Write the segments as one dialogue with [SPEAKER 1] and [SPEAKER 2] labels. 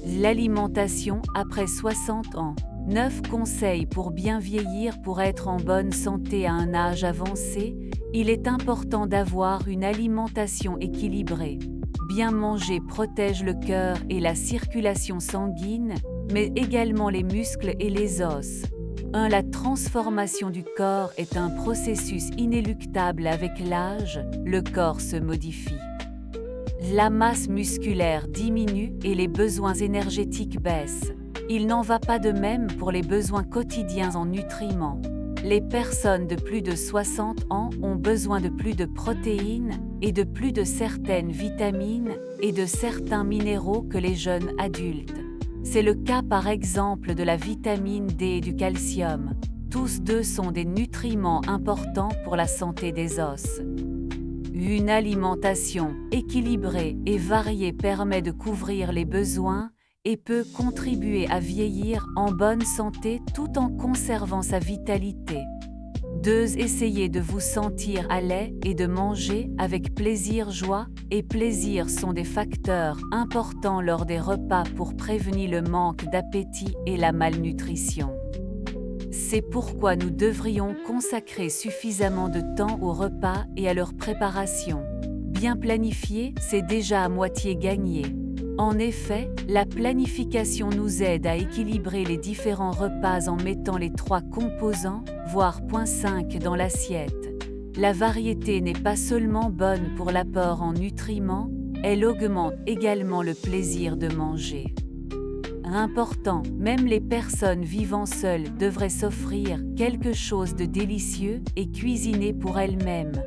[SPEAKER 1] L'alimentation après 60 ans. 9 conseils pour bien vieillir. Pour être en bonne santé à un âge avancé, il est important d'avoir une alimentation équilibrée. Bien manger protège le cœur et la circulation sanguine, mais également les muscles et les os. La transformation du corps est un processus inéluctable. Avec l'âge, le corps se modifie. La masse musculaire diminue et les besoins énergétiques baissent. Il n'en va pas de même pour les besoins quotidiens en nutriments. Les personnes de plus de 60 ans ont besoin de plus de protéines et de plus de certaines vitamines et de certains minéraux que les jeunes adultes. C'est le cas par exemple de la vitamine D et du calcium. Tous deux sont des nutriments importants pour la santé des os. Une alimentation équilibrée et variée permet de couvrir les besoins et peut contribuer à vieillir en bonne santé tout en conservant sa vitalité. 2. Essayez de vous sentir à l'aise et de manger avec plaisir. Joie et plaisir sont des facteurs importants lors des repas pour prévenir le manque d'appétit et la malnutrition. C'est pourquoi nous devrions consacrer suffisamment de temps aux repas et à leur préparation. Bien planifié, c'est déjà à moitié gagné. En effet, la planification nous aide à équilibrer les différents repas en mettant les 3 composants, voire 0,5 dans l'assiette. La variété n'est pas seulement bonne pour l'apport en nutriments, elle augmente également le plaisir de manger. Important, même les personnes vivant seules devraient s'offrir quelque chose de délicieux et cuisiner pour elles-mêmes.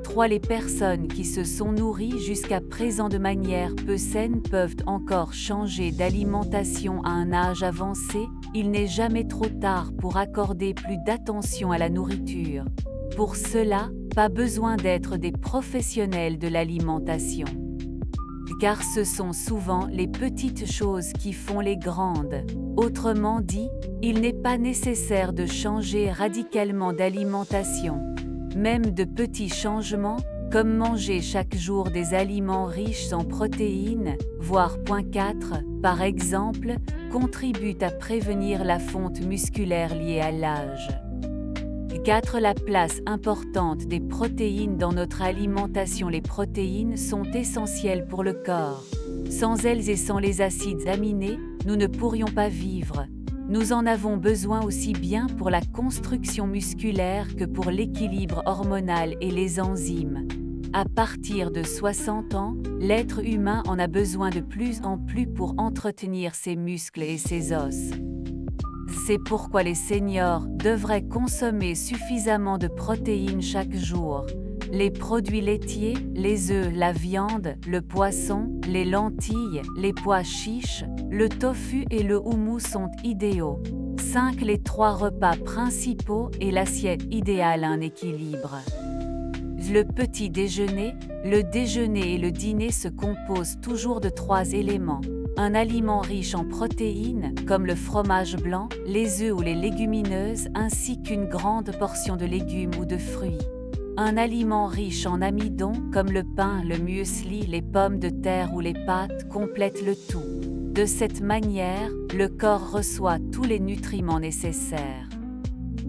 [SPEAKER 1] 3. Les personnes qui se sont nourries jusqu'à présent de manière peu saine peuvent encore changer d'alimentation à un âge avancé. Il n'est jamais trop tard pour accorder plus d'attention à la nourriture. Pour cela, pas besoin d'être des professionnels de l'alimentation. Car ce sont souvent les petites choses qui font les grandes. Autrement dit, il n'est pas nécessaire de changer radicalement d'alimentation. Même de petits changements, comme manger chaque jour des aliments riches en protéines, voire 0,4 par exemple, contribuent à prévenir la fonte musculaire liée à l'âge. 4. La place importante des protéines dans notre alimentation. Les protéines sont essentielles pour le corps. Sans elles et sans les acides aminés, nous ne pourrions pas vivre. Nous en avons besoin aussi bien pour la construction musculaire que pour l'équilibre hormonal et les enzymes. À partir de 60 ans, l'être humain en a besoin de plus en plus pour entretenir ses muscles et ses os. C'est pourquoi les seniors devraient consommer suffisamment de protéines chaque jour. Les produits laitiers, les œufs, la viande, le poisson, les lentilles, les pois chiches, le tofu et le houmous sont idéaux. 5. Les 3 repas principaux et l'assiette idéale. Un équilibre. Le petit déjeuner, le déjeuner et le dîner se composent toujours de 3 éléments. Un aliment riche en protéines, comme le fromage blanc, les œufs ou les légumineuses, ainsi qu'une grande portion de légumes ou de fruits. Un aliment riche en amidon, comme le pain, le muesli, les pommes de terre ou les pâtes, complète le tout. De cette manière, le corps reçoit tous les nutriments nécessaires.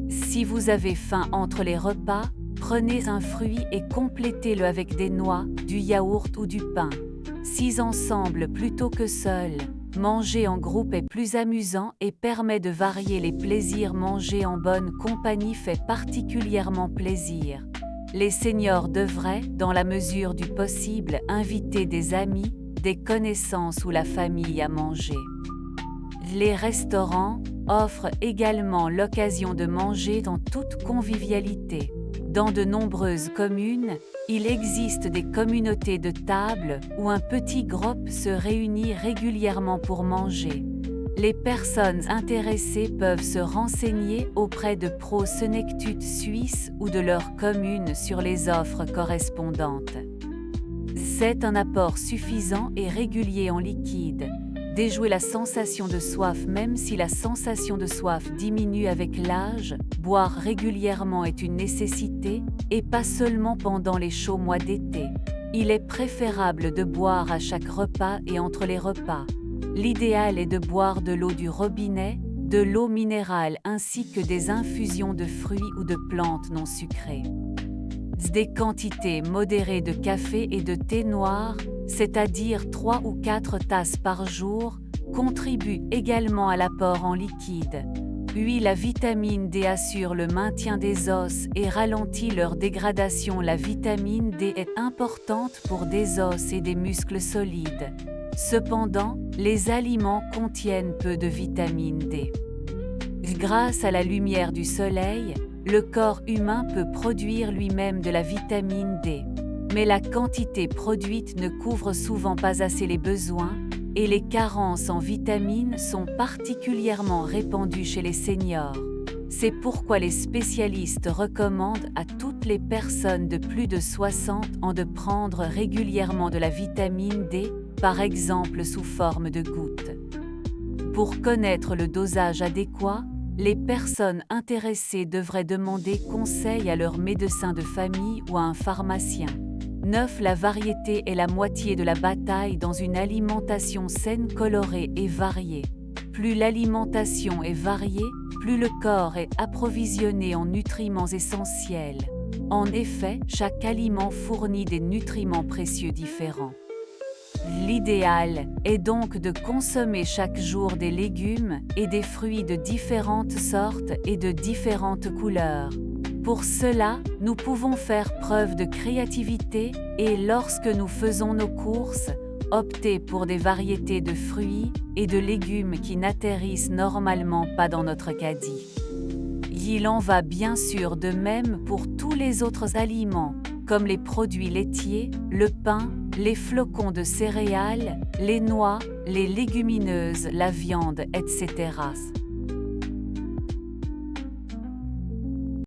[SPEAKER 1] Si vous avez faim entre les repas, prenez un fruit et complétez-le avec des noix, du yaourt ou du pain. 6. Ensemble plutôt que seul. Manger en groupe est plus amusant et permet de varier les plaisirs. Manger en bonne compagnie fait particulièrement plaisir. Les seniors devraient, dans la mesure du possible, inviter des amis, des connaissances ou la famille à manger. Les restaurants offrent également l'occasion de manger dans toute convivialité. Dans de nombreuses communes, il existe des communautés de table où un petit groupe se réunit régulièrement pour manger. Les personnes intéressées peuvent se renseigner auprès de Pro-Senectute Suisse ou de leur commune sur les offres correspondantes. C'est un apport suffisant et régulier en liquide. Déjouer la sensation de soif. Même si la sensation de soif diminue avec l'âge, boire régulièrement est une nécessité, et pas seulement pendant les chauds mois d'été. Il est préférable de boire à chaque repas et entre les repas. L'idéal est de boire de l'eau du robinet, de l'eau minérale ainsi que des infusions de fruits ou de plantes non sucrées. Des quantités modérées de café et de thé noir, c'est-à-dire 3 ou 4 tasses par jour, contribuent également à l'apport en liquide. Puis la vitamine D assure le maintien des os et ralentit leur dégradation. La vitamine D est importante pour des os et des muscles solides. Cependant, les aliments contiennent peu de vitamine D. Grâce à la lumière du soleil, le corps humain peut produire lui-même de la vitamine D. Mais la quantité produite ne couvre souvent pas assez les besoins, et les carences en vitamines sont particulièrement répandues chez les seniors. C'est pourquoi les spécialistes recommandent à toutes les personnes de plus de 60 ans de prendre régulièrement de la vitamine D, par exemple sous forme de gouttes. Pour connaître le dosage adéquat, les personnes intéressées devraient demander conseil à leur médecin de famille ou à un pharmacien. 9. La variété est la moitié de la bataille dans une alimentation saine, colorée et variée. Plus l'alimentation est variée, plus le corps est approvisionné en nutriments essentiels. En effet, chaque aliment fournit des nutriments précieux différents. L'idéal est donc de consommer chaque jour des légumes et des fruits de différentes sortes et de différentes couleurs. Pour cela, nous pouvons faire preuve de créativité et lorsque nous faisons nos courses, opter pour des variétés de fruits et de légumes qui n'atterrissent normalement pas dans notre caddie. Il en va bien sûr de même pour tous les autres aliments, comme les produits laitiers, le pain, les flocons de céréales, les noix, les légumineuses, la viande, etc.